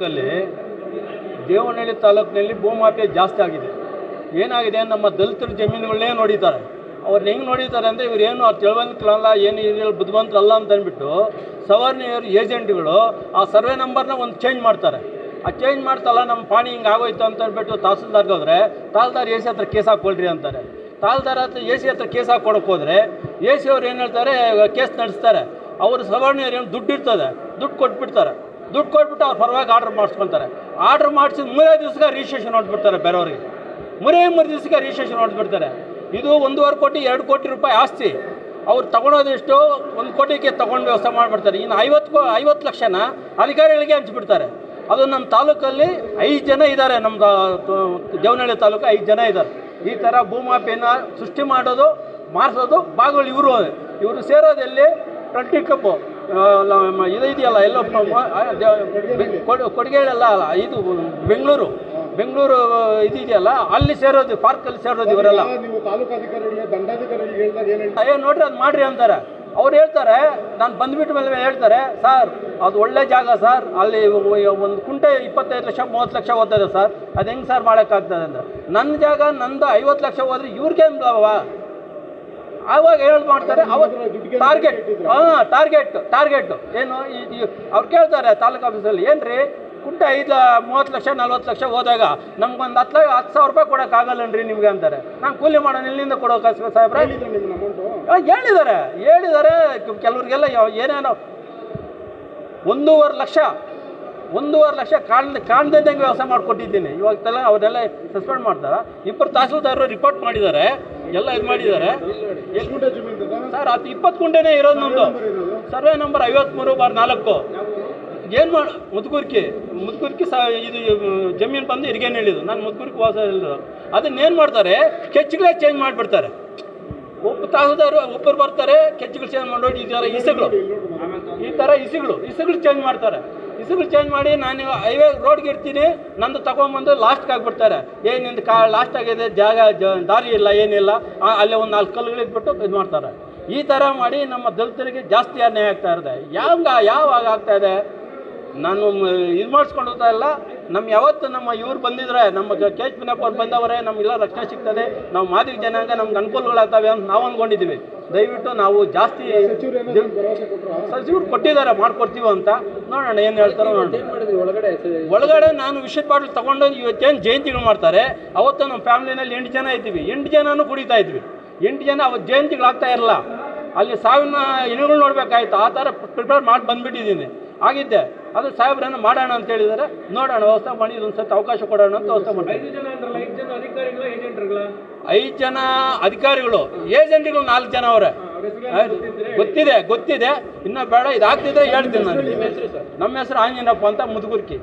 ತಾಲೂಕಲ್ಲಿ ದೇವನಹಳ್ಳಿ ತಾಲೂಕಿನಲ್ಲಿ ಭೂಮಾಫಿಯಾ ಜಾಸ್ತಿ ಆಗಿದೆ. ಏನಾಗಿದೆ, ನಮ್ಮ ದಲಿತರ ಜಮೀನುಗಳನ್ನೇ ನೋಡಿದ್ದಾರೆ. ಅವ್ರನ್ನ ಹೆಂಗೆ ನೋಡಿದ್ದಾರೆ ಅಂದರೆ ಇವರೇನು ಅವ್ರು ತಿಳುವಳಿಕೆಲ್ಲ ಏನು ಇದ್ರಲ್ಲಿ ಬುದ್ಧಿವಂತರಲ್ಲ ಅಂತ ಅಂದ್ಬಿಟ್ಟು ಸವರ್ಣೀಯರು ಏಜೆಂಟ್ಗಳು ಆ ಸರ್ವೆ ನಂಬರ್ನ ಒಂದು ಚೇಂಜ್ ಮಾಡ್ತಾರೆ. ಆ ಚೇಂಜ್ ಮಾಡ್ತಲ್ಲ ನಮ್ಮ ಪಾಣಿ ಹಿಂಗೆ ಆಗೋಯ್ತು ಅಂತ ಅಂದ್ಬಿಟ್ಟು ತಹಸೀಲ್ದಾರ್ಗೆ ಹೋದರೆ ತಹಸೀಲ್ದಾರ್ ಎ ಸಿ ಹತ್ರ ಕೇಸ್ ಹಾಕ್ಕೊಳ್ರಿ ಅಂತಾರೆ. ತಹಸೀಲ್ದಾರ್ ಹತ್ರ ಎ ಸಿ ಹತ್ರ ಕೇಸ್ ಹಾಕ್ಕೊಡಕ್ಕೆ ಹೋದರೆ ಎ ಸಿ ಅವ್ರು ಏನು ಹೇಳ್ತಾರೆ, ಕೇಸ್ ನಡೆಸ್ತಾರೆ. ಅವರು ಸವರ್ಣೀಯರು ಏನು ದುಡ್ಡು ಇರ್ತದೆ, ದುಡ್ಡು ಕೊಟ್ಬಿಡ್ತಾರೆ. ದುಡ್ಡು ಕೊಟ್ಬಿಟ್ಟು ಅವ್ರ ಪರವಾಗಿ ಆರ್ಡ್ರ್ ಮಾಡಿಸ್ಕೊಳ್ತಾರೆ. ಆರ್ಡ್ರ್ ಮಾಡಿಸಿದ 3 ದಿವಸಕ್ಕೆ ರಿಜಿಸ್ಟ್ರೇಷನ್ ಹೊಡೆದ್ಬಿಡ್ತಾರೆ ಬೇರೆಯವ್ರಿಗೆ. 3 ದಿವಸಕ್ಕೆ ರಿಜಿಸ್ಟ್ರೇಷನ್ ಹೊಡೆದ್ಬಿಡ್ತಾರೆ. ಇದು 1.5 ಕೋಟಿ 2 ಕೋಟಿ ರೂಪಾಯಿ ಆಸ್ತಿ. ಅವ್ರು ತೊಗೊಳೋದೆಷ್ಟು 1 ಕೋಟಿಗೆ ತೊಗೊಂಡು ವ್ಯವಸ್ಥೆ ಮಾಡಿಬಿಡ್ತಾರೆ. ಇನ್ನು 50 ಲಕ್ಷನ ಅಧಿಕಾರಿಗಳಿಗೆ ಹಂಚಿಬಿಡ್ತಾರೆ. ಅದು ನಮ್ಮ ತಾಲೂಕಲ್ಲಿ 5 ಜನ ಇದ್ದಾರೆ. ನಮ್ಮ ದೇವನಹಳ್ಳಿ ತಾಲೂಕು 5 ಜನ ಇದ್ದಾರೆ. ಈ ಥರ ಭೂಮಾಫಿಯನ್ನ ಸೃಷ್ಟಿ ಮಾಡೋದು, ಮಾಡಿಸೋದು ಭಾಗಗಳು ಇವರು ಸೇರೋದೆಲ್ಲಿ 20 ಕಪ್ಪು ಇದೆಯಲ್ಲ ಎಲ್ಲೋ ಕೊಡಗೇಳೆಲ್ಲ ಅಲ್ಲ, ಇದು ಬೆಂಗಳೂರು ಇದೆಯಲ್ಲ, ಅಲ್ಲಿ ಸೇರೋದು, ಪಾರ್ಕಲ್ಲಿ ಸೇರೋದು ಇವರೆಲ್ಲ. ನೋಡ್ರಿ ಅದು ಮಾಡ್ರಿ ಅಂತಾರೆ. ಅವ್ರು ಹೇಳ್ತಾರೆ, ನಾನು ಬಂದುಬಿಟ್ಟ ಮೇಲೆ ಹೇಳ್ತಾರೆ, ಸರ್ ಅದು ಒಳ್ಳೆ ಜಾಗ ಸರ್, ಅಲ್ಲಿ ಒಂದು ಕುಂಟೆ 25 ಲಕ್ಷ 30 ಲಕ್ಷ ಓದ್ತದೆ ಸರ್, ಅದು ಹೆಂಗೆ ಸರ್ ಮಾಡೋಕ್ಕಾಗ್ತದೆ ಅಂದರೆ, ನನ್ನ ಜಾಗ ನಂದು 50 ಲಕ್ಷ ಹೋದ್ರೆ ಇವ್ರಿಗೆ ಲಾಭವಾ? ಆವಾಗ ಹೇಳಿ ಮಾಡ್ತಾರೆ. ಅವತ್ತು ಟಾರ್ಗೆಟ್ ಏನು ಅವ್ರು ಕೇಳ್ತಾರೆ ತಾಲೂಕು ಆಫೀಸಲ್ಲಿ, ಏನು ರೀ ಕುಂಟೆ 30 ಲಕ್ಷ 40 ಲಕ್ಷ ಹೋದಾಗ ನಮ್ಗೊಂದು 10,000 ರೂಪಾಯಿ ಕೊಡೋಕ್ಕಾಗಲ್ಲನ್ರಿ ನಿಮಗೆ ಅಂತಾರೆ. ನಾನು ಕೂಲಿ ಮಾಡೋಣ ಇಲ್ಲಿಂದ ಕೊಡೋಕೆ ಸಾಹೇಬ್ರೆ ಹೇಳಿದ್ದಾರೆ. ಕೆಲವ್ರಿಗೆಲ್ಲ ಏನೇನೋ 1.5 ಲಕ್ಷ ಕಾಣ್ದಂಗೆ ವ್ಯವಸ್ಥೆ ಮಾಡಿಕೊಟ್ಟಿದ್ದೀನಿ. ಇವಾಗೆಲ್ಲ ಅವರೆಲ್ಲ ಸಸ್ಪೆಂಡ್ ಮಾಡ್ತಾರೆ. 2 ತಹಸೀಲ್ದಾರರು ರಿಪೋರ್ಟ್ ಮಾಡಿದ್ದಾರೆ, ಎಲ್ಲ ಇದು ಮಾಡಿದ್ದಾರೆ. ಸರ್ ಅದು 20 ಗುಂಟೆನೇ ಇರೋದು ನಮ್ಮದು. Survey number 53/4. ಏನು ಮುದ್ಕುರ್ಕಿ ಇದು ಜಮೀನು ಬಂದು ಇರಿಗೇನು ಹೇಳಿದ್ದು, ನಾನು ಮುದ್ಕುರ್ಕಿ ವಾಸ ಹೇಳಿದ್ದು. ಅದನ್ನೇನು ಮಾಡ್ತಾರೆ, ಕೆಚ್ಚುಗಳೇ ಚೇಂಜ್ ಮಾಡಿಬಿಡ್ತಾರೆ. ಒಬ್ಬ ತಹಸೀಲ್ದಾರು ಒಬ್ಬರು ಬರ್ತಾರೆ, ಕೆಚ್ಚುಗಳು ಚೇಂಜ್ ಮಾಡಿ ಈ ಥರ ಇಸುಗಳು ಚೇಂಜ್ ಮಾಡ್ತಾರೆ. ಇಸುಗಳು ಚೇಂಜ್ ಮಾಡಿ ನಾನು ಹೈವೇ ರೋಡ್ಗೆ ಇರ್ತೀನಿ, ನಂದು ತಗೊಂಬಂದು ಲಾಸ್ಟ್ಗೆ ಆಗಿಬಿಡ್ತಾರೆ. ನಿಂದು ಲಾಸ್ಟ್ ಆಗಿದೆ, ದಾರಿ ಇಲ್ಲ ಏನಿಲ್ಲ, ಅಲ್ಲೇ ಒಂದು 4 ಕಲ್ಲುಗಳು ಇಟ್ಬಿಟ್ಟು ಇದು ಮಾಡ್ತಾರೆ. ಈ ಥರ ಮಾಡಿ ನಮ್ಮ ದಲಿತರಿಗೆ ಜಾಸ್ತಿ ಅನ್ಯಾಯ ಆಗ್ತಾ ಇದೆ. ಯಾವಾಗ ಆಗ್ತಾ ಇದೆ, ನಾನು ಇದು ಮಾಡಿಸ್ಕೊಂಡು ಹೋಗ್ತಾ ಇಲ್ಲ. ಯಾವತ್ತು ನಮ್ಮ ಇವ್ರು ಬಂದಿದ್ರೆ, ನಮ್ಮ ಕೆ ಎಚ್ ಪಿನಪ್ಪ ಅವ್ರು ಬಂದವರೇ, ನಮಗೆಲ್ಲ ರಕ್ಷಣೆ ಸಿಗ್ತದೆ, ನಾವು ಮಾದಿಗ ಜನಾಂಗ ನಮ್ಗೆ ಅನುಕೂಲಗಳಾಗ್ತವೆ ಅಂತ ನಾವು ಅಂದ್ಕೊಂಡಿದ್ದೀವಿ. ದಯವಿಟ್ಟು ನಾವು ಜಾಸ್ತಿ ಸಚಿವರು ಕೊಟ್ಟಿದ್ದಾರೆ, ಮಾಡಿಕೊಡ್ತೀವಿ ಅಂತ ನೋಡೋಣ ಏನು ಹೇಳ್ತಾರೋ ನೋಡಿ. ಒಳಗಡೆ ನಾನು ವಿಷಯದ ಬಾಟ್ಲು ತೊಗೊಂಡು ಇವತ್ತೇನು ಜಯಂತಿಗಳು ಮಾಡ್ತಾರೆ, ಅವತ್ತು ನಮ್ಮ ಫ್ಯಾಮಿಲಿನಲ್ಲಿ 8 ಜನ ಇದ್ದೀವಿ. 8 ಜನನೂ ಕುಡಿತಾ ಇದ್ವಿ. 8 ಜನ ಅವತ್ತು ಜಯಂತಿಗಳಾಗ್ತಾ ಇರಲ್ಲ. ಅಲ್ಲಿ ಸಾವಿನ ಇನುಗಳು ನೋಡಬೇಕಾಯ್ತು. ಆ ಥರ ಪ್ರಿಪೇರ್ ಮಾಡಿ ಬಂದುಬಿಟ್ಟಿದ್ದೀನಿ ಆಗಿದ್ದೆ. ಅದು ಸಾಹೇಬ್ರನ್ನ ಮಾಡೋಣ ಅಂತ ಹೇಳಿದ್ದಾರೆ, ನೋಡೋಣ ವ್ಯವಸ್ಥೆ ಮಾಡಿ ಇದೊಂದು ಸತಿ ಅವಕಾಶ ಕೊಡೋಣ ಅಂತ ವ್ಯವಸ್ಥೆ ಮಾಡಿ. 5 ಜನ ಅಧಿಕಾರಿಗಳು, ಏಜೆಂಟ್ಗಳು 4 ಜನ ಅವರೇ. ಗೊತ್ತಿದೆ, ಇನ್ನೂ ಬೇಡ, ಇದಾಗ್ತಿದ್ರೆ ಹೇಳ್ತೀನಿ ನಾನು. ನಮ್ಮ ಹೆಸರು ಆಂಜನಪ್ಪ ಅಂತ, ಮುದುಗುರ್ಕಿ.